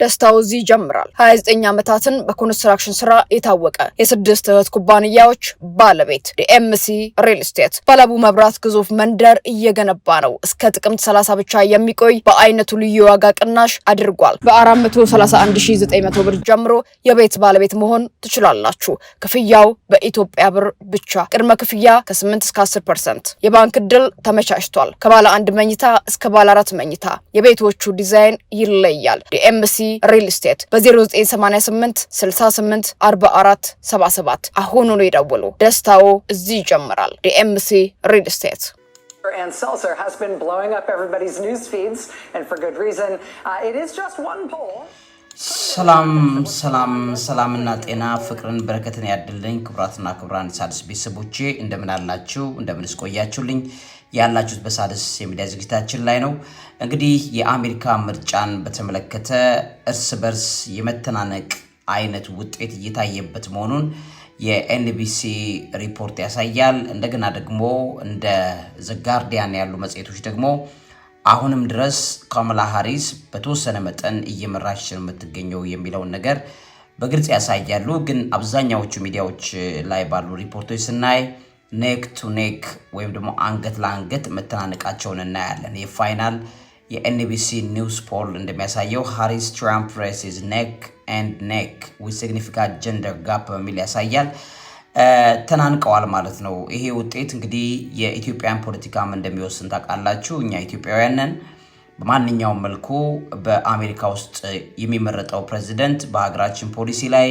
ደስታው እዚህ ይጀምራል። 29 ዓመታትን በኮንስትራክሽን ስራ የታወቀ የስድስት እህት ኩባንያዎች ባለቤት ዲኤምሲ ሪል ስቴት ባለቡ መብራት ግዙፍ መንደር እየገነባ ነው። እስከ ጥቅምት 30 ብቻ የሚቆይ በአይነቱ ልዩ ዋጋ ቅናሽ አድርጓል። በ431900 ብር ጀምሮ የቤት ባለቤት መሆን ትችላላችሁ። ክፍያው በኢትዮጵያ ብር ብቻ። ቅድመ ክፍያ ከ8 እስከ 10%። የባንክ ዕድል ተመቻችቷል። ከባለ አንድ መኝታ እስከ ባለ 4 መኝታ የቤቶቹ ዲዛይን ይለያል። ዲኤምሲ ሪል ስቴት በ0988 68 44 77 አሁኑኑ ይደውሉ። ደስታው እዚህ ይጀምራል። ዲኤምሲ ሪል ስቴት and Seltzer has been blowing up everybody's news feeds and for good reason. It is just one poll. ሰላም እና ጤና ፍቅርን በረከትን ያድልኝ። ክብራትና ክብራን ሳድስ ቤተሰቦቼ እንደምን አላችሁ? እንደምንስ ቆያችሁልኝ? ያላችሁት በሳድስ የሚዲያ ዝግጅታችን ላይ ነው። እንግዲህ የአሜሪካ ምርጫን በተመለከተ እርስ በርስ የመተናነቅ አይነት ውጤት እየታየበት መሆኑን የኤንቢሲ ሪፖርት ያሳያል። እንደገና ደግሞ እንደ ዘ ጋርዲያን ያሉ መጽሔቶች ደግሞ አሁንም ድረስ ካማላ ሃሪስ በተወሰነ መጠን እየመራች ነው የምትገኘው የሚለውን ነገር በግልጽ ያሳያሉ። ግን አብዛኛዎቹ ሚዲያዎች ላይ ባሉ ሪፖርቶች ስናይ ኔክ ቱ ኔክ ወይም ደግሞ አንገት ለአንገት መተናነቃቸውን እናያለን። የፋይናል የኤንቢሲ ኒውስ ፖል እንደሚያሳየው ሃሪስ ትራምፕ ሬስ ኢዝ ኔክ and neck with significant gender gap በሚል ያሳያል። ተናንቀዋል ማለት ነው። ይሄ ውጤት እንግዲህ የኢትዮጵያን ፖለቲካም እንደሚወስን ታውቃላችሁ። እኛ ኢትዮጵያውያን ነን። በማንኛውም መልኩ በአሜሪካ ውስጥ የሚመረጠው ፕሬዚደንት በሀገራችን ፖሊሲ ላይ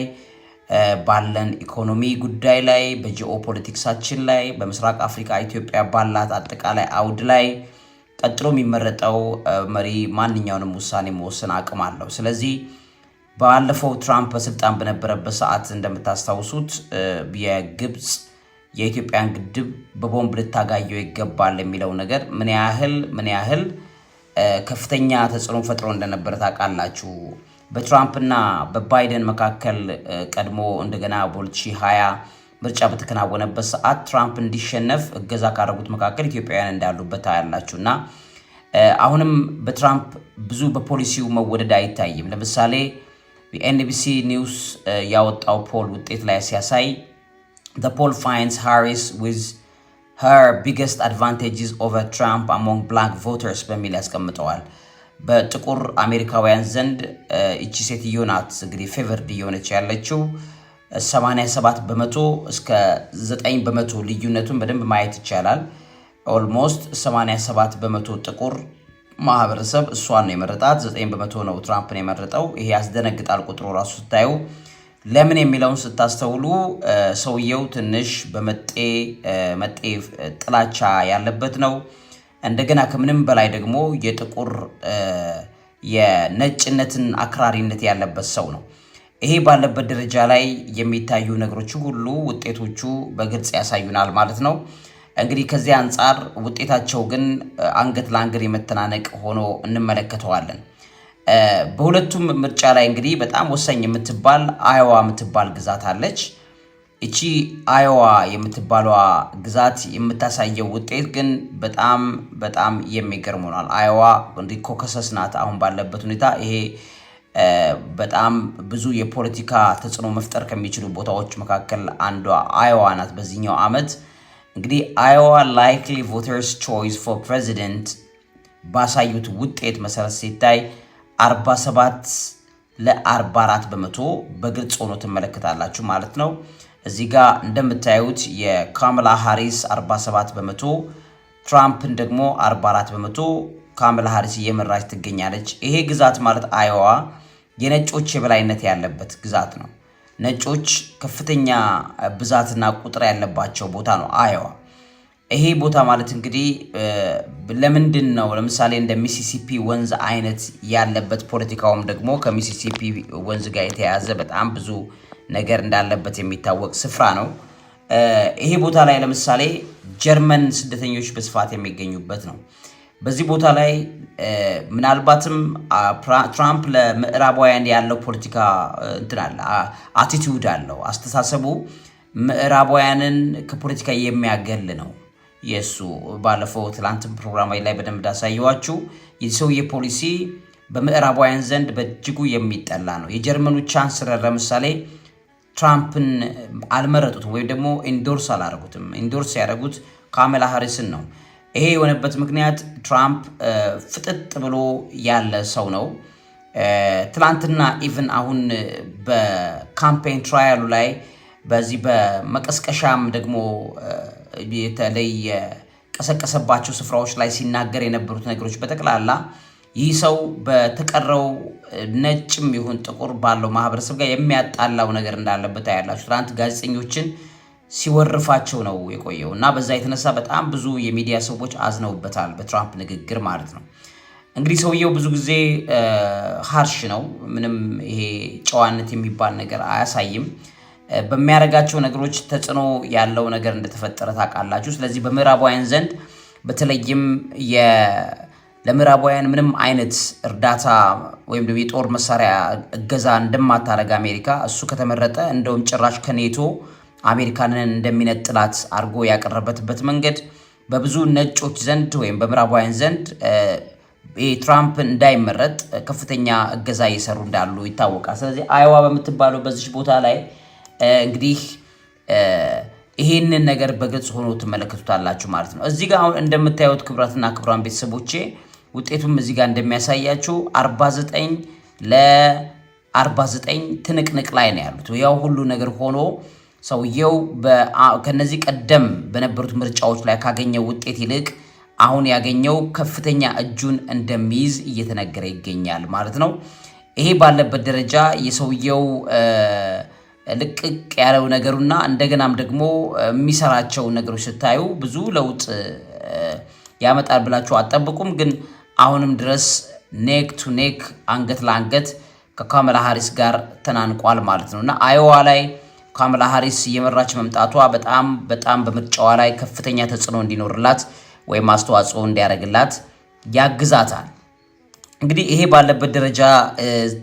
ባለን ኢኮኖሚ ጉዳይ ላይ በጂኦፖለቲክሳችን ላይ በምስራቅ አፍሪካ ኢትዮጵያ ባላት አጠቃላይ አውድ ላይ ቀጥሎ የሚመረጠው መሪ ማንኛውንም ውሳኔ መወሰን አቅም አለው። ስለዚህ ባለፈው ትራምፕ በስልጣን በነበረበት ሰዓት እንደምታስታውሱት የግብጽ የኢትዮጵያን ግድብ በቦምብ ልታጋየው ይገባል የሚለው ነገር ምን ያህል ከፍተኛ ተጽዕኖ ፈጥሮ እንደነበረ ታውቃላችሁ። በትራምፕና በባይደን መካከል ቀድሞ እንደገና በ2020 ምርጫ በተከናወነበት ሰዓት ትራምፕ እንዲሸነፍ እገዛ ካደረጉት መካከል ኢትዮጵያውያን እንዳሉበት ታያላችሁና አሁንም በትራምፕ ብዙ በፖሊሲው መወደድ አይታይም። ለምሳሌ የኤንቢሲ ኒውስ ያወጣው ፖል ውጤት ላይ ሲያሳይ the poll finds Harris with her biggest advantages over Trump among black voters በሚል ያስቀምጠዋል። በጥቁር አሜሪካውያን ዘንድ እቺ ሴትዮ ናት እንግዲህ ፌቨርድ የሆነች ያለችው 87 በመቶ እስከ 9 በመቶ ልዩነቱን በደንብ ማየት ይቻላል። ኦልሞስት 87 በመቶ ጥቁር ማህበረሰብ እሷን ነው የመረጣት፣ 9 በመቶ ነው ትራምፕን የመረጠው። ይሄ ያስደነግጣል ቁጥሩ ራሱ ስታዩ። ለምን የሚለውን ስታስተውሉ ሰውየው ትንሽ በመጤ ጥላቻ ያለበት ነው። እንደገና ከምንም በላይ ደግሞ የጥቁር የነጭነትን አክራሪነት ያለበት ሰው ነው። ይሄ ባለበት ደረጃ ላይ የሚታዩ ነገሮች ሁሉ ውጤቶቹ በግልጽ ያሳዩናል ማለት ነው። እንግዲህ ከዚህ አንፃር ውጤታቸው ግን አንገት ለአንገት የመተናነቅ ሆኖ እንመለከተዋለን። በሁለቱም ምርጫ ላይ እንግዲህ በጣም ወሳኝ የምትባል አይዋ የምትባል ግዛት አለች። እቺ አይዋ የምትባለዋ ግዛት የምታሳየው ውጤት ግን በጣም የሚገርም ሆኗል። አይዋ እንግዲህ ኮከሰስ ናት አሁን ባለበት ሁኔታ። ይሄ በጣም ብዙ የፖለቲካ ተጽዕኖ መፍጠር ከሚችሉ ቦታዎች መካከል አንዷ አይዋ ናት በዚህኛው ዓመት። እንግዲህ አይዋ ላይክሊ ቮተርስ ቾይስ ፎር ፕሬዚደንት ባሳዩት ውጤት መሰረት ሲታይ 47 ለ44 በመቶ በግልጽ ሆኖ ትመለከታላችሁ ማለት ነው። እዚህ ጋር እንደምታዩት የካማላ ሃሪስ 47 በመቶ፣ ትራምፕን ደግሞ 44 በመቶ ካማላ ሃሪስ እየመራች ትገኛለች። ይሄ ግዛት ማለት አይዋ የነጮች የበላይነት ያለበት ግዛት ነው። ነጮች ከፍተኛ ብዛትና ቁጥር ያለባቸው ቦታ ነው አይዋ። ይሄ ቦታ ማለት እንግዲህ ለምንድን ነው ለምሳሌ እንደ ሚሲሲፒ ወንዝ አይነት ያለበት ፖለቲካውም ደግሞ ከሚሲሲፒ ወንዝ ጋር የተያያዘ በጣም ብዙ ነገር እንዳለበት የሚታወቅ ስፍራ ነው። ይሄ ቦታ ላይ ለምሳሌ ጀርመን ስደተኞች በስፋት የሚገኙበት ነው። በዚህ ቦታ ላይ ምናልባትም ትራምፕ ለምዕራባውያን ያለው ፖለቲካ አቲቲዩድ አለው። አስተሳሰቡ ምዕራባውያንን ከፖለቲካ የሚያገል ነው። የሱ ባለፈው ትላንት ፕሮግራም ላይ በደንብ ዳሳየዋችሁ የሰውዬ ፖሊሲ በምዕራባውያን ዘንድ በእጅጉ የሚጠላ ነው። የጀርመኑ ቻንስለር ለምሳሌ ትራምፕን አልመረጡትም ወይም ደግሞ ኢንዶርስ አላደረጉትም። ኢንዶርስ ያደረጉት ካማላ ሃሪስን ነው። ይሄ የሆነበት ምክንያት ትራምፕ ፍጥጥ ብሎ ያለ ሰው ነው። ትላንትና ኢቭን አሁን በካምፔን ትራያሉ ላይ በዚህ በመቀስቀሻም ደግሞ የተለይ ቀሰቀሰባቸው ስፍራዎች ላይ ሲናገር የነበሩት ነገሮች በጠቅላላ ይህ ሰው በተቀረው ነጭም ይሁን ጥቁር ባለው ማህበረሰብ ጋር የሚያጣላው ነገር እንዳለበት ያያላችሁ። ትላንት ጋዜጠኞችን ሲወርፋቸው ነው የቆየው እና በዛ የተነሳ በጣም ብዙ የሚዲያ ሰዎች አዝነውበታል በትራምፕ ንግግር ማለት ነው። እንግዲህ ሰውየው ብዙ ጊዜ ሃርሽ ነው። ምንም ይሄ ጨዋነት የሚባል ነገር አያሳይም። በሚያረጋቸው ነገሮች ተጽዕኖ ያለው ነገር እንደተፈጠረ ታውቃላችሁ። ስለዚህ በምዕራባውያን ዘንድ በተለይም ለምዕራባውያን ምንም አይነት እርዳታ ወይም ደግሞ የጦር መሳሪያ እገዛ እንደማታረጋ አሜሪካ እሱ ከተመረጠ እንደውም ጭራሽ ከኔቶ አሜሪካንን እንደሚነጥላት አድርጎ ያቀረበበት መንገድ በብዙ ነጮች ዘንድ ወይም በምዕራባውያን ዘንድ ትራምፕ እንዳይመረጥ ከፍተኛ እገዛ እየሰሩ እንዳሉ ይታወቃል። ስለዚህ አይዋ በምትባለው በዚህ ቦታ ላይ እንግዲህ ይሄንን ነገር በግልጽ ሆኖ ትመለከቱታላችሁ ማለት ነው። እዚህ ጋር አሁን እንደምታዩት ክብራትና ክብራን ቤተሰቦቼ ውጤቱም እዚህ ጋር እንደሚያሳያችሁ 49 ለ49 ትንቅንቅ ላይ ነው ያሉት። ያው ሁሉ ነገር ሆኖ ሰውየው ከነዚህ ቀደም በነበሩት ምርጫዎች ላይ ካገኘው ውጤት ይልቅ አሁን ያገኘው ከፍተኛ እጁን እንደሚይዝ እየተነገረ ይገኛል ማለት ነው። ይሄ ባለበት ደረጃ የሰውየው ልቅቅ ያለው ነገሩና እንደገናም ደግሞ የሚሰራቸው ነገሮች ስታዩ ብዙ ለውጥ ያመጣል ብላችሁ አጠብቁም። ግን አሁንም ድረስ ኔክ ቱ ኔክ አንገት ለአንገት ከካማላ ሃሪስ ጋር ተናንቋል ማለት ነውና አይዋ ላይ ካማላ ሃሪስ እየመራች መምጣቷ በጣም በምርጫዋ ላይ ከፍተኛ ተጽዕኖ እንዲኖርላት ወይም አስተዋጽኦ እንዲያደርግላት ያግዛታል። እንግዲህ ይሄ ባለበት ደረጃ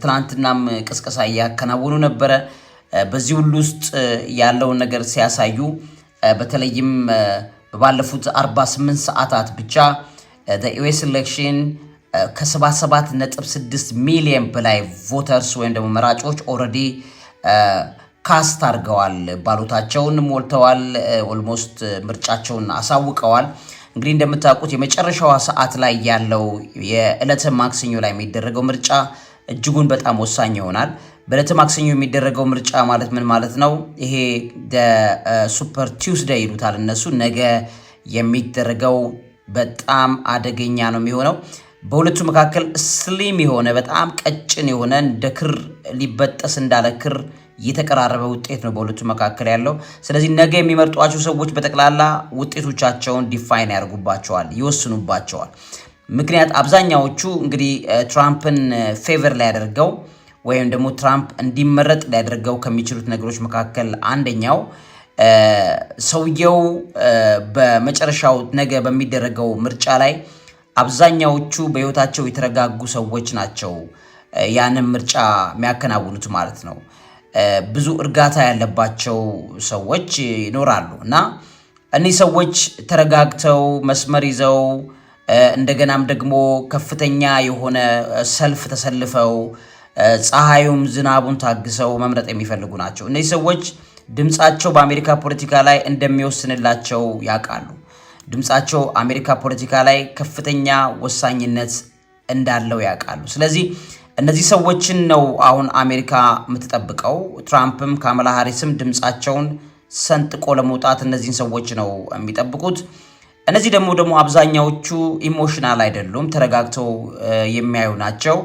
ትናንትናም ቅስቀሳ ያከናወኑ ነበረ። በዚህ ሁሉ ውስጥ ያለውን ነገር ሲያሳዩ በተለይም ባለፉት 48 ሰዓታት ብቻ የዩኤስ ኤሌክሽን ከ77.6 ሚሊዮን በላይ ቮተርስ ወይም ደግሞ መራጮች ኦልሬዲ ካስት አድርገዋል፣ ባሎታቸውን ሞልተዋል፣ ኦልሞስት ምርጫቸውን አሳውቀዋል። እንግዲህ እንደምታውቁት የመጨረሻዋ ሰዓት ላይ ያለው የዕለተ ማክሰኞ ላይ የሚደረገው ምርጫ እጅጉን በጣም ወሳኝ ይሆናል። በዕለተ ማክሰኞ የሚደረገው ምርጫ ማለት ምን ማለት ነው? ይሄ ሱፐር ቲውስዴይ ይሉታል እነሱ። ነገ የሚደረገው በጣም አደገኛ ነው የሚሆነው። በሁለቱ መካከል ስሊም የሆነ በጣም ቀጭን የሆነ እንደ ክር ሊበጠስ እንዳለ ክር የተቀራረበ ውጤት ነው በሁለቱ መካከል ያለው። ስለዚህ ነገ የሚመርጧቸው ሰዎች በጠቅላላ ውጤቶቻቸውን ዲፋይን ያደርጉባቸዋል፣ ይወስኑባቸዋል። ምክንያት አብዛኛዎቹ እንግዲህ ትራምፕን ፌቨር ላይ ያደርገው ወይም ደግሞ ትራምፕ እንዲመረጥ ሊያደርገው ከሚችሉት ነገሮች መካከል አንደኛው ሰውየው በመጨረሻው ነገ በሚደረገው ምርጫ ላይ አብዛኛዎቹ በህይወታቸው የተረጋጉ ሰዎች ናቸው ያንን ምርጫ የሚያከናውኑት ማለት ነው። ብዙ እርጋታ ያለባቸው ሰዎች ይኖራሉ እና እነዚህ ሰዎች ተረጋግተው መስመር ይዘው እንደገናም ደግሞ ከፍተኛ የሆነ ሰልፍ ተሰልፈው ፀሐዩም ዝናቡን ታግሰው መምረጥ የሚፈልጉ ናቸው። እነዚህ ሰዎች ድምጻቸው በአሜሪካ ፖለቲካ ላይ እንደሚወስንላቸው ያውቃሉ። ድምጻቸው አሜሪካ ፖለቲካ ላይ ከፍተኛ ወሳኝነት እንዳለው ያውቃሉ። ስለዚህ እነዚህ ሰዎችን ነው አሁን አሜሪካ የምትጠብቀው። ትራምፕም ካማላ ሃሪስም ድምጻቸውን ሰንጥቆ ለመውጣት እነዚህን ሰዎች ነው የሚጠብቁት። እነዚህ ደግሞ አብዛኛዎቹ ኢሞሽናል አይደሉም፣ ተረጋግተው የሚያዩ ናቸው።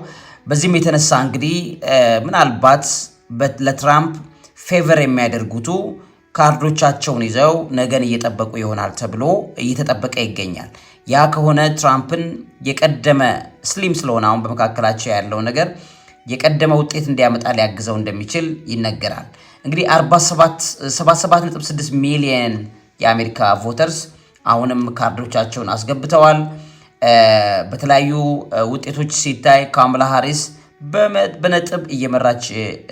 በዚህም የተነሳ እንግዲህ ምናልባት ለትራምፕ ፌቨር የሚያደርጉቱ ካርዶቻቸውን ይዘው ነገን እየጠበቁ ይሆናል ተብሎ እየተጠበቀ ይገኛል። ያ ከሆነ ትራምፕን የቀደመ ስሊም ስለሆነ አሁን በመካከላቸው ያለው ነገር የቀደመ ውጤት እንዲያመጣ ሊያግዘው እንደሚችል ይነገራል። እንግዲህ 77.6 ሚሊዮን የአሜሪካ ቮተርስ አሁንም ካርዶቻቸውን አስገብተዋል። በተለያዩ ውጤቶች ሲታይ ካማላ ሃሪስ በነጥብ እየመራች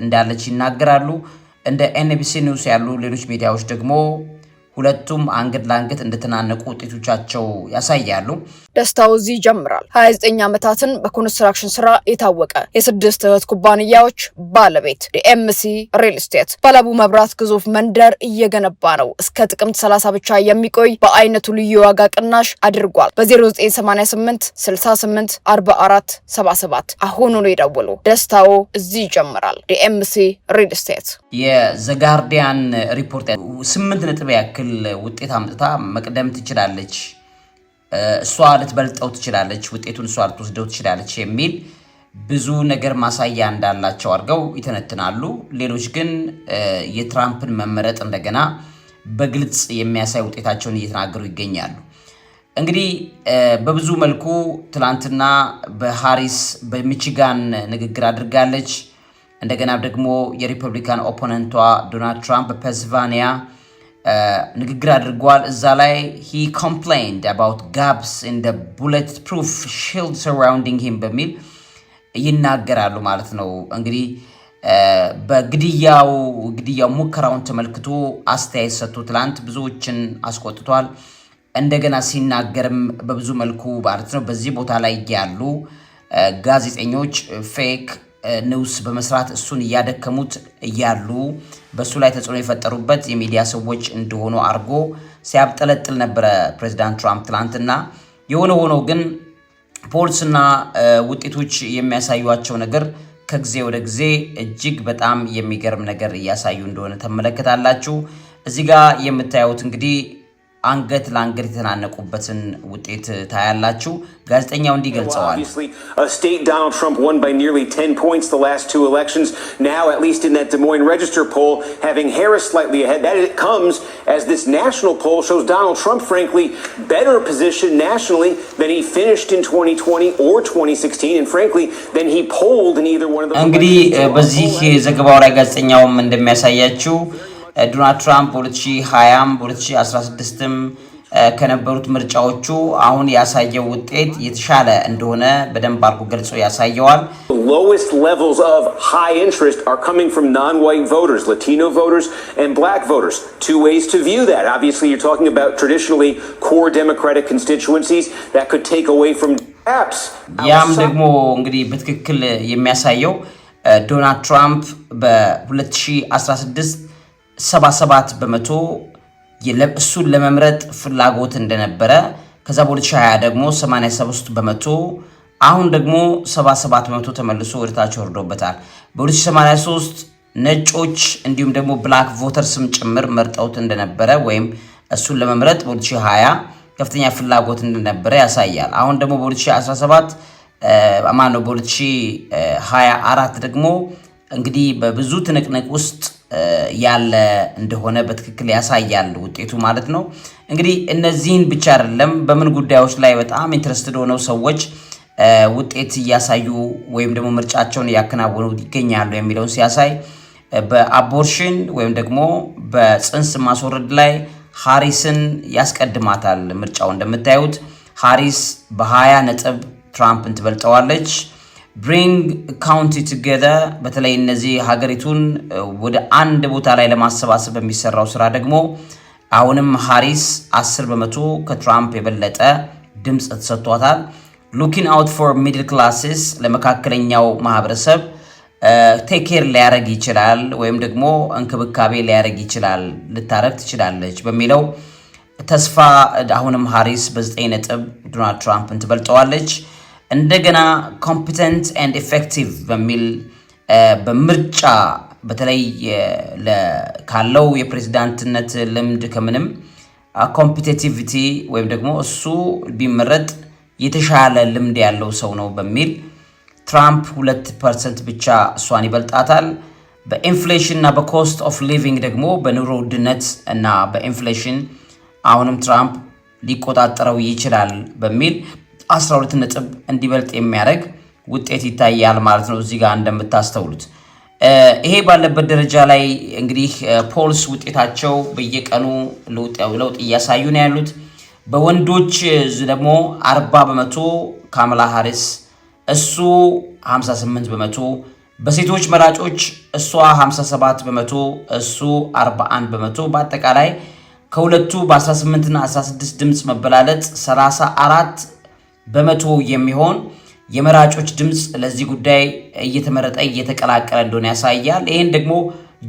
እንዳለች ይናገራሉ። እንደ ኤንቢሲ ኒውስ ያሉ ሌሎች ሚዲያዎች ደግሞ ሁለቱም አንገት ለአንገት እንደተናነቁ ውጤቶቻቸው ያሳያሉ። ደስታው እዚህ ይጀምራል። 29 ዓመታትን በኮንስትራክሽን ስራ የታወቀ የስድስት እህት ኩባንያዎች ባለቤት ዲኤምሲ ሪል ስቴት ባለቡ መብራት ግዙፍ መንደር እየገነባ ነው። እስከ ጥቅምት 30 ብቻ የሚቆይ በአይነቱ ልዩ ዋጋ ቅናሽ አድርጓል። በ0988 68 44 77 አሁኑኑ ይደውሉ። ደስታው እዚህ ይጀምራል። ዲኤምሲ ሪል ስቴት። የዘጋርዲያን ሪፖርት 8 ነጥብ ያክል ውጤት አምጥታ መቅደም ትችላለች፣ እሷ ልትበልጠው ትችላለች፣ ውጤቱን እሷ ልትወስደው ትችላለች የሚል ብዙ ነገር ማሳያ እንዳላቸው አድርገው ይተነትናሉ። ሌሎች ግን የትራምፕን መመረጥ እንደገና በግልጽ የሚያሳይ ውጤታቸውን እየተናገሩ ይገኛሉ። እንግዲህ በብዙ መልኩ ትላንትና በሃሪስ በሚቺጋን ንግግር አድርጋለች። እንደገና ደግሞ የሪፐብሊካን ኦፖነንቷ ዶናልድ ትራምፕ በፔንሲልቫኒያ ንግግር አድርጓል። እዛ ላይ he complained about gaps in the bulletproof shield surrounding him በሚል ይናገራሉ ማለት ነው። እንግዲህ በግድያው ሙከራውን ተመልክቶ አስተያየት ሰጥቶ ትላንት ብዙዎችን አስቆጥቷል። እንደገና ሲናገርም በብዙ መልኩ ማለት ነው በዚህ ቦታ ላይ ያሉ ጋዜጠኞች ፌክ ኒውስ በመስራት እሱን እያደከሙት እያሉ በሱ ላይ ተጽዕኖ የፈጠሩበት የሚዲያ ሰዎች እንደሆኑ አርጎ ሲያብጠለጥል ነበረ ፕሬዝዳንት ትራምፕ ትላንትና። የሆነ ሆኖ ግን ፖልስና ውጤቶች የሚያሳዩቸው ነገር ከጊዜ ወደ ጊዜ እጅግ በጣም የሚገርም ነገር እያሳዩ እንደሆነ ተመለከታላችሁ። እዚህ ጋር የምታዩት እንግዲህ አንገት ለአንገት የተናነቁበትን ውጤት ታያላችሁ። ጋዜጠኛው እንዲገልጸዋል። State Donald Trump won by nearly 10 points the last two elections. Now, at least in that Des Moines Register poll, having Harris slightly ahead. That it comes as this national poll shows Donald Trump, frankly, better positioned nationally than he finished in 2020 or 2016, and frankly, than he polled in either one of those. እንግዲህ በዚህ ዘገባው ላይ ጋዜጠኛውም እንደሚያሳያችሁ ዶናልድ ትራምፕ በ2020 በ2016 ከነበሩት ምርጫዎቹ አሁን ያሳየው ውጤት የተሻለ እንደሆነ በደንብ አርጎ ገልጾ ያሳየዋል። Lowest levels of high interest are coming from non-white voters, Latino voters and black voters. Two ways to view that. Obviously, you're talking about traditionally core Democratic constituencies that could take away from apps. ያም ደግሞ እንግዲህ በትክክል የሚያሳየው ዶናልድ ትራምፕ በ2016 77 በመቶ እሱን ለመምረጥ ፍላጎት እንደነበረ፣ ከዛ በ2020 ደግሞ 87 በመቶ፣ አሁን ደግሞ 77 በመቶ ተመልሶ ወደታች ወርዶበታል። በ2083 ነጮች እንዲሁም ደግሞ ብላክ ቮተርስም ጭምር መርጠውት እንደነበረ ወይም እሱን ለመምረጥ በ2020 ከፍተኛ ፍላጎት እንደነበረ ያሳያል። አሁን ደግሞ በ2017 በ2024 ደግሞ እንግዲህ በብዙ ትንቅንቅ ውስጥ ያለ እንደሆነ በትክክል ያሳያል ውጤቱ ማለት ነው። እንግዲህ እነዚህን ብቻ አይደለም በምን ጉዳዮች ላይ በጣም ኢንትረስትድ ሆነው ሰዎች ውጤት እያሳዩ ወይም ደግሞ ምርጫቸውን ያከናወኑ ይገኛሉ የሚለውን ሲያሳይ በአቦርሽን ወይም ደግሞ በጽንስ ማስወረድ ላይ ሃሪስን ያስቀድማታል። ምርጫው እንደምታዩት ሃሪስ በ20 ነጥብ ትራምፕን ትበልጠዋለች። ብሪንግ ካውንቲ ቱጌዘር በተለይ እነዚህ ሀገሪቱን ወደ አንድ ቦታ ላይ ለማሰባሰብ በሚሰራው ስራ ደግሞ አሁንም ሃሪስ 10 በመቶ ከትራምፕ የበለጠ ድምጽ ተሰጥቷታል። ሉኪንግ አውት ፎር ሚድል ክላስስ ለመካከለኛው ማህበረሰብ ቴክ ኬር ሊያረግ ይችላል ወይም ደግሞ እንክብካቤ ሊያረግ ይችላል ልታረግ ትችላለች በሚለው ተስፋ አሁንም ሃሪስ በ9 ነጥብ ዶናልድ ትራምፕን ትበልጠዋለች። እንደገና ኮምፒተንት ኤንድ ኤፌክቲቭ በሚል በምርጫ በተለይ ካለው የፕሬዝዳንትነት ልምድ ከምንም ኮምፒቲቲቪቲ ወይም ደግሞ እሱ ቢመረጥ የተሻለ ልምድ ያለው ሰው ነው በሚል ትራምፕ 2% ብቻ እሷን ይበልጣታል። በኢንፍሌሽን እና በኮስት ኦፍ ሊቪንግ ደግሞ በኑሮ ውድነት እና በኢንፍሌሽን አሁንም ትራምፕ ሊቆጣጠረው ይችላል በሚል 12 ነጥብ እንዲበልጥ የሚያደርግ ውጤት ይታያል ማለት ነው። እዚህ ጋር እንደምታስተውሉት ይሄ ባለበት ደረጃ ላይ እንግዲህ ፖልስ ውጤታቸው በየቀኑ ለውጥ እያሳዩ ነው ያሉት። በወንዶች ደግሞ 40 በመቶ ካማላ ሃሪስ እሱ 58 በመቶ፣ በሴቶች መራጮች እሷ 57 በመቶ እሱ 41 በመቶ፣ በአጠቃላይ ከሁለቱ በ18 እና 16 ድምጽ መበላለጥ 34 በመቶ የሚሆን የመራጮች ድምጽ ለዚህ ጉዳይ እየተመረጠ እየተቀላቀለ እንደሆነ ያሳያል። ይሄን ደግሞ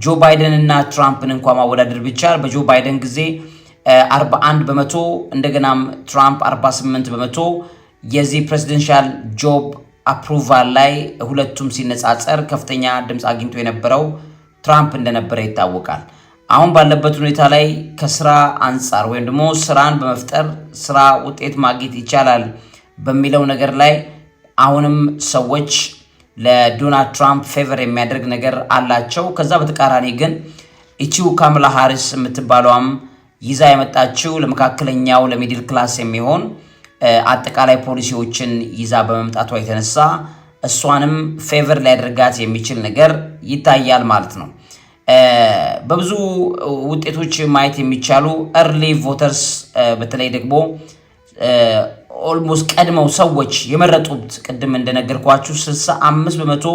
ጆ ባይደን እና ትራምፕን እንኳን ማወዳደር ቢቻል በጆ ባይደን ጊዜ 41 በመቶ እንደገናም ትራምፕ 48 በመቶ የዚህ ፕሬዚደንሻል ጆብ አፕሩቫል ላይ ሁለቱም ሲነጻጸር ከፍተኛ ድምጽ አግኝቶ የነበረው ትራምፕ እንደነበረ ይታወቃል። አሁን ባለበት ሁኔታ ላይ ከስራ አንጻር ወይም ደግሞ ስራን በመፍጠር ስራ ውጤት ማግኘት ይቻላል በሚለው ነገር ላይ አሁንም ሰዎች ለዶናልድ ትራምፕ ፌቨር የሚያደርግ ነገር አላቸው። ከዛ በተቃራኒ ግን እቺው ካማላ ሃሪስ የምትባለውም ይዛ የመጣችው ለመካከለኛው ለሚድል ክላስ የሚሆን አጠቃላይ ፖሊሲዎችን ይዛ በመምጣቷ የተነሳ እሷንም ፌቨር ሊያደርጋት የሚችል ነገር ይታያል ማለት ነው። በብዙ ውጤቶች ማየት የሚቻሉ early voters በተለይ ደግሞ ኦልሞስት ቀድመው ሰዎች የመረጡት ቅድም እንደነገርኳችሁ 65 በመቶ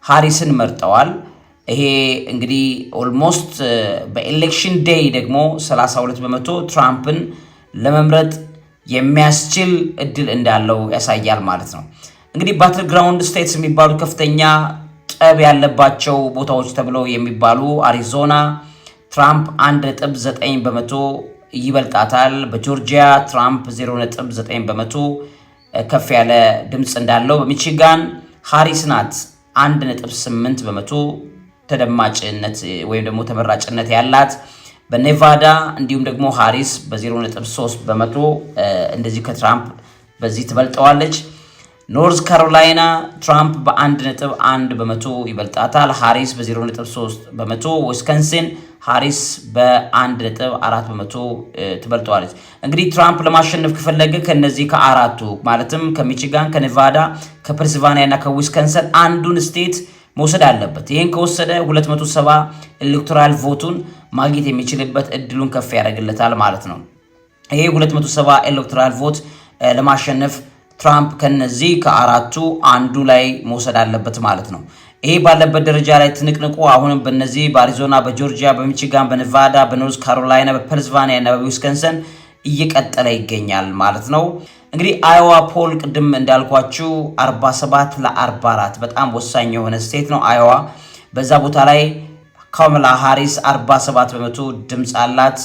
ሃሪስን መርጠዋል። ይሄ እንግዲህ ኦልሞስት በኤሌክሽን ዴይ ደግሞ 32 በመቶ ትራምፕን ለመምረጥ የሚያስችል እድል እንዳለው ያሳያል ማለት ነው። እንግዲህ ባትል ግራውንድ ስቴትስ የሚባሉ ከፍተኛ ጠብ ያለባቸው ቦታዎች ተብለው የሚባሉ አሪዞና ትራምፕ 1.9 በመቶ ይበልጣታል። በጆርጂያ ትራምፕ 0.9 በመቶ ከፍ ያለ ድምጽ እንዳለው፣ በሚቺጋን ሃሪስ ናት 1.8 በመቶ ተደማጭነት ወይም ደግሞ ተመራጭነት ያላት። በኔቫዳ እንዲሁም ደግሞ ሃሪስ በ0.3 በመቶ እንደዚህ ከትራምፕ በዚህ ትበልጠዋለች። ኖርዝ ካሮላይና ትራምፕ በ1.1 በመቶ ይበልጣታል፣ ሃሪስ በ0.3 በመቶ። ዊስኮንሲን ሃሪስ በ1.4 በመቶ ትበልጠዋለች። እንግዲህ ትራምፕ ለማሸነፍ ከፈለገ ከነዚህ ከአራቱ ማለትም ከሚቺጋን፣ ከኔቫዳ፣ ከፔንሲልቫኒያ እና ከዊስኮንሲን አንዱን ስቴት መውሰድ አለበት። ይሄን ከወሰደ 270 ኤሌክቶራል ቮቱን ማግኘት የሚችልበት እድሉን ከፍ ያደርግለታል ማለት ነው። ይሄ 270 ኤሌክቶራል ቮት ለማሸነፍ ትራምፕ ከነዚህ ከአራቱ አንዱ ላይ መውሰድ አለበት ማለት ነው። ይሄ ባለበት ደረጃ ላይ ትንቅንቁ አሁንም በነዚህ በአሪዞና፣ በጆርጂያ፣ በሚቺጋን፣ በኔቫዳ፣ በኖርዝ ካሮላይና፣ በፔንሲልቫኒያ እና በዊስኮንሲን እየቀጠለ ይገኛል ማለት ነው። እንግዲህ አይዋ ፖል ቅድም እንዳልኳችሁ 47 ለ44 በጣም ወሳኝ የሆነ ስቴት ነው አይዋ። በዛ ቦታ ላይ ካማላ ሃሪስ 47 በመቶ ድምጽ አላት።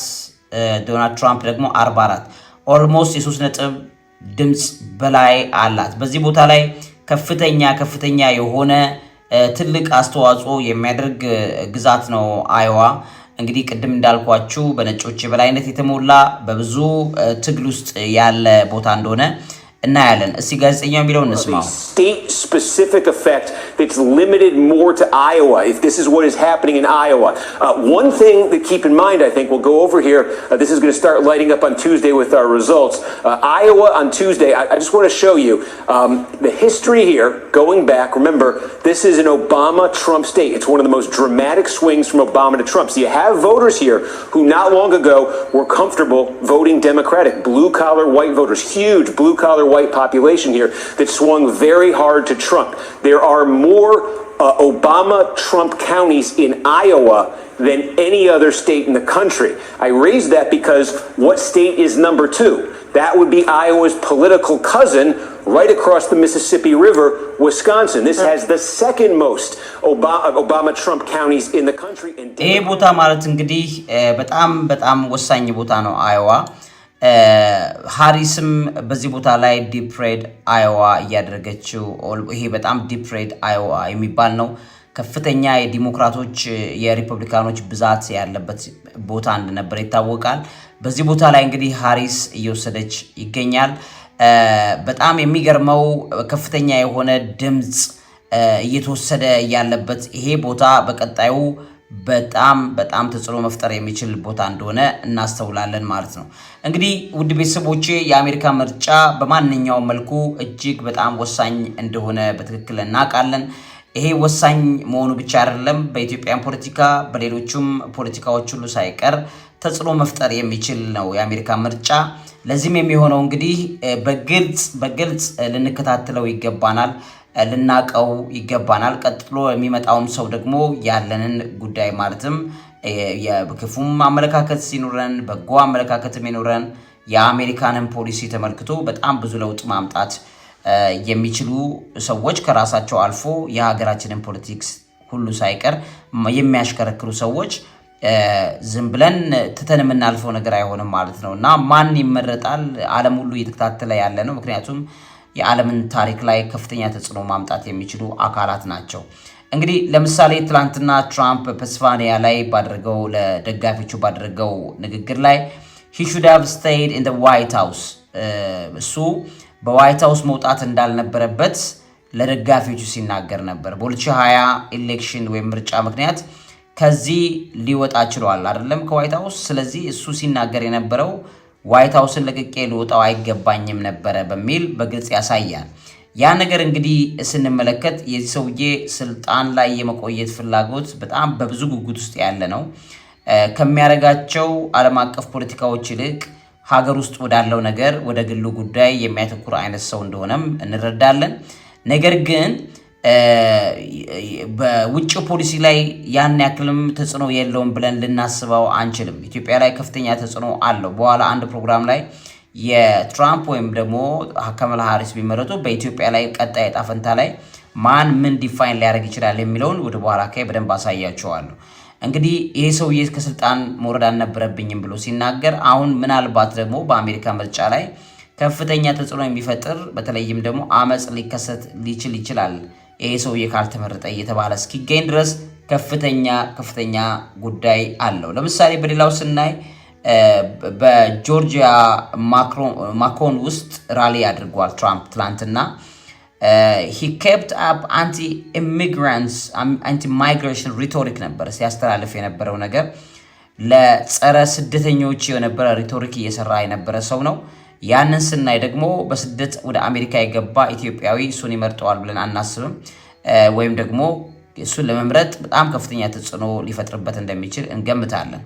ዶናልድ ትራምፕ ደግሞ 44 ኦልሞስት የ3 ነጥብ ድምጽ በላይ አላት። በዚህ ቦታ ላይ ከፍተኛ የሆነ ትልቅ አስተዋጽኦ የሚያደርግ ግዛት ነው አይዋ። እንግዲህ ቅድም እንዳልኳችሁ በነጮች የበላይነት የተሞላ በብዙ ትግል ውስጥ ያለ ቦታ እንደሆነ እናያለን። እስቲ ጋዜጠኛው የሚለው እንስማው። State specific effect that's limited more to Iowa, if this is what is happening in Iowa. One thing to keep in mind, I think we'll go over here, this is going to start lighting up on Tuesday with our results. Iowa on Tuesday, I just want to show you the history here going back. Remember, this is an Obama-Trump state. It's one of the most dramatic swings from Obama to Trump. So you have voters here who not long ago were comfortable voting Democratic, blue-collar white voters, huge blue-collar white population here that swung very hard to Trump. There are more Obama-Trump counties in Iowa than any other state in the country. I raise that because what state is number 2? That would be Iowa's political cousin right across the Mississippi River, Wisconsin. This has the second most Obama-Trump counties in the country. ይሄ ቦታ ማለት እንግዲህ በጣም ወሳኝ ቦታ ነው አይዋ። ሃሪስም በዚህ ቦታ ላይ ዲፕ ሬድ አይዋ እያደረገችው ይሄ በጣም ዲፕ ሬድ አይዋ የሚባል ነው። ከፍተኛ የዲሞክራቶች የሪፐብሊካኖች ብዛት ያለበት ቦታ እንደነበር ይታወቃል። በዚህ ቦታ ላይ እንግዲህ ሃሪስ እየወሰደች ይገኛል። በጣም የሚገርመው ከፍተኛ የሆነ ድምጽ እየተወሰደ ያለበት ይሄ ቦታ በቀጣዩ በጣም ተጽዕኖ መፍጠር የሚችል ቦታ እንደሆነ እናስተውላለን ማለት ነው። እንግዲህ ውድ ቤተሰቦቼ የአሜሪካ ምርጫ በማንኛውም መልኩ እጅግ በጣም ወሳኝ እንደሆነ በትክክል እናውቃለን። ይሄ ወሳኝ መሆኑ ብቻ አይደለም፣ በኢትዮጵያን ፖለቲካ በሌሎችም ፖለቲካዎች ሁሉ ሳይቀር ተጽዕኖ መፍጠር የሚችል ነው የአሜሪካ ምርጫ። ለዚህም የሚሆነው እንግዲህ በግልጽ ልንከታተለው ይገባናል፣ ልናቀው ይገባናል። ቀጥሎ የሚመጣውም ሰው ደግሞ ያለንን ጉዳይ ማለትም የክፉም አመለካከት ሲኖረን በጎ አመለካከትም ይኖረን የአሜሪካንን ፖሊሲ ተመልክቶ በጣም ብዙ ለውጥ ማምጣት የሚችሉ ሰዎች ከራሳቸው አልፎ የሀገራችንን ፖለቲክስ ሁሉ ሳይቀር የሚያሽከረክሩ ሰዎች ዝም ብለን ትተን የምናልፈው ነገር አይሆንም ማለት ነውና ማን ይመረጣል ዓለም ሁሉ እየተከታተለ ያለ ነው። ምክንያቱም የዓለምን ታሪክ ላይ ከፍተኛ ተጽዕኖ ማምጣት የሚችሉ አካላት ናቸው። እንግዲህ ለምሳሌ ትላንትና ትራምፕ ፔንሲልቫኒያ ላይ ባደረገው ለደጋፊዎቹ ባደረገው ንግግር ላይ he should have stayed in the White House እሱ በዋይት ሃውስ መውጣት እንዳልነበረበት ለደጋፊዎቹ ሲናገር ነበር። በ2020 ኢሌክሽን ወይም ምርጫ ምክንያት ከዚህ ሊወጣ ችሏል አይደለም ከዋይት ሃውስ። ስለዚህ እሱ ሲናገር የነበረው ዋይት ሃውስን ለቅቄ ልወጣው አይገባኝም ነበር በሚል በግልጽ ያሳያል። ያ ነገር እንግዲህ ስንመለከት የዚህ ሰውዬ ስልጣን ላይ የመቆየት ፍላጎት በጣም በብዙ ጉጉት ውስጥ ያለ ነው። ከሚያረጋቸው ዓለም አቀፍ ፖለቲካዎች ይልቅ ሀገር ውስጥ ወዳለው ነገር ወደ ግሉ ጉዳይ የሚያተኩር አይነት ሰው እንደሆነም እንረዳለን። ነገር ግን በውጭ ፖሊሲ ላይ ያን ያክልም ተጽዕኖ የለውም ብለን ልናስበው አንችልም። ኢትዮጵያ ላይ ከፍተኛ ተጽዕኖ አለው። በኋላ አንድ ፕሮግራም ላይ የትራምፕ ወይም ደግሞ ካማላ ሃሪስ ቢመረጡ በኢትዮጵያ ላይ ቀጣይ ዕጣ ፈንታ ላይ ማን ምን ዲፋይን ሊያደርግ ይችላል የሚለውን ወደ በኋላ ላይ በደንብ አሳያቸዋለሁ። እንግዲህ ይሄ ሰውዬ ከስልጣን መውረድ አልነበረብኝም ብሎ ሲናገር አሁን ምናልባት ደግሞ በአሜሪካ ምርጫ ላይ ከፍተኛ ተጽዕኖ የሚፈጥር በተለይም ደግሞ አመጽ ሊከሰት ይችላል ይሄ ሰውዬ ካልተመረጠ እየተባለ እስኪገኝ ድረስ ከፍተኛ ጉዳይ አለው። ለምሳሌ በሌላው ስናይ በጆርጂያ ማኮን ውስጥ ራሊ አድርጓል ትራምፕ ትላንትና። he kept up anti-migration rhetoric ነበር ሲያስተላልፍ የነበረው ነገር ለጸረ ስደተኞች የነበረ ሪቶሪክ እየሰራ የነበረ ሰው ነው። ያንን ስናይ ደግሞ በስደት ወደ አሜሪካ የገባ ኢትዮጵያዊ እሱን ይመርጠዋል ብለን አናስብም። ወይም ደግሞ እሱን ለመምረጥ በጣም ከፍተኛ ተጽዕኖ ሊፈጥርበት እንደሚችል እንገምታለን።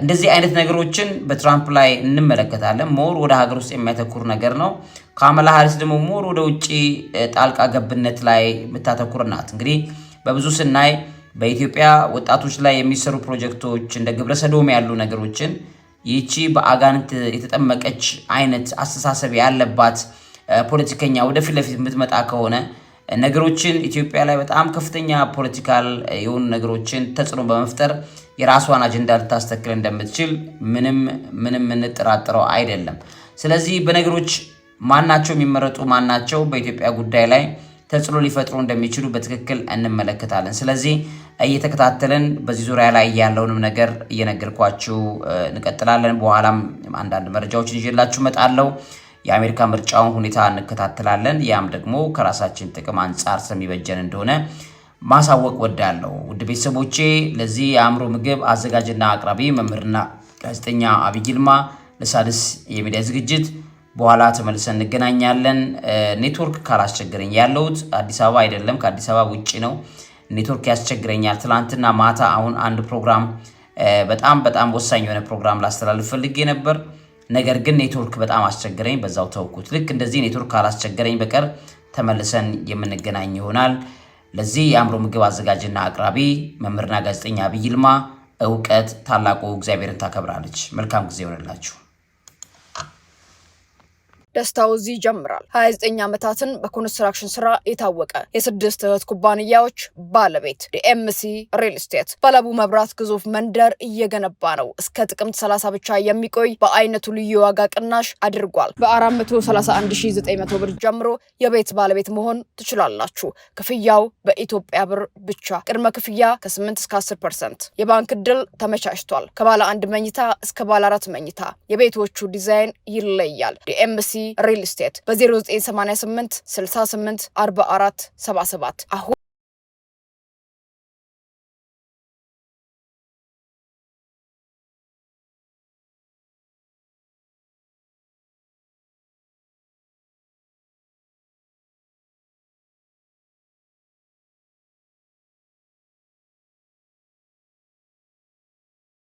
እንደዚህ አይነት ነገሮችን በትራምፕ ላይ እንመለከታለን። ሞር ወደ ሀገር ውስጥ የሚያተኩር ነገር ነው። ካማላ ሃሪስ ደግሞ ሞር ወደ ውጪ ጣልቃ ገብነት ላይ የምታተኩር ናት። እንግዲህ በብዙ ስናይ በኢትዮጵያ ወጣቶች ላይ የሚሰሩ ፕሮጀክቶች እንደ ግብረ ሰዶም ያሉ ነገሮችን ይቺ በአጋንንት የተጠመቀች አይነት አስተሳሰብ ያለባት ፖለቲከኛ ወደፊት ለፊት የምትመጣ ከሆነ ነገሮችን ኢትዮጵያ ላይ በጣም ከፍተኛ ፖለቲካል የሆኑ ነገሮችን ተጽዕኖ በመፍጠር የራሷን አጀንዳ ልታስተካክል እንደምትችል ምንም እንጠራጠረው አይደለም። ስለዚህ በነገሮች ማናቸው የሚመረጡ ማናቸው በኢትዮጵያ ጉዳይ ላይ ተጽዕኖ ሊፈጥሩ እንደሚችሉ በትክክል እንመለከታለን። ስለዚህ እየተከታተልን በዚህ ዙሪያ ላይ ያለውንም ነገር እየነገርኳችሁ እንቀጥላለን። በኋላም አንዳንድ መረጃዎችን ይዤላችሁ እመጣለሁ። የአሜሪካ ምርጫውን ሁኔታ እንከታተላለን። ያም ደግሞ ከራሳችን ጥቅም አንጻር ስለሚበጀን እንደሆነ ማሳወቅ ወዳለሁ። ውድ ቤተሰቦቼ ለዚህ የአእምሮ ምግብ አዘጋጅና አቅራቢ መምህርና ጋዜጠኛ አብይ ይልማ ለሣድስ የሚዲያ ዝግጅት በኋላ ተመልሰን እንገናኛለን። ኔትወርክ ካላስቸገረኝ ያለሁት አዲስ አበባ አይደለም፣ ከአዲስ አበባ ውጪ ነው። ኔትወርክ ያስቸግረኛል። ትላንትና ማታ አሁን አንድ ፕሮግራም በጣም ወሳኝ የሆነ ፕሮግራም ላስተላልፍ ፈልጌ ነበር። ነገር ግን ኔትወርክ በጣም አስቸገረኝ፣ በዛው ተውኩት። ልክ እንደዚህ ኔትወርክ ካላስቸገረኝ በቀር ተመልሰን የምንገናኝ ይሆናል። ለዚህ የአእምሮ ምግብ አዘጋጅና አቅራቢ መምህርና ጋዜጠኛ አብይ ይልማ። እውቀት ታላቁ እግዚአብሔርን ታከብራለች። መልካም ጊዜ ይሆንላችሁ። ደስታው እዚህ ይጀምራል። 29 ዓመታትን በኮንስትራክሽን ስራ የታወቀ የስድስት እህት ኩባንያዎች ባለቤት ዲኤምሲ ሪል ስቴት ባለቡ መብራት ግዙፍ መንደር እየገነባ ነው። እስከ ጥቅምት 30 ብቻ የሚቆይ በአይነቱ ልዩ ዋጋ ቅናሽ አድርጓል። በ431900 ብር ጀምሮ የቤት ባለቤት መሆን ትችላላችሁ። ክፍያው በኢትዮጵያ ብር ብቻ። ቅድመ ክፍያ ከ8 እስከ 10%። የባንክ ዕድል ተመቻችቷል። ከባለ 1 መኝታ እስከ ባለ 4 መኝታ የቤቶቹ ዲዛይን ይለያል። ዲኤምሲ ሪል ስቴት በ0988 68 44 77 አሁን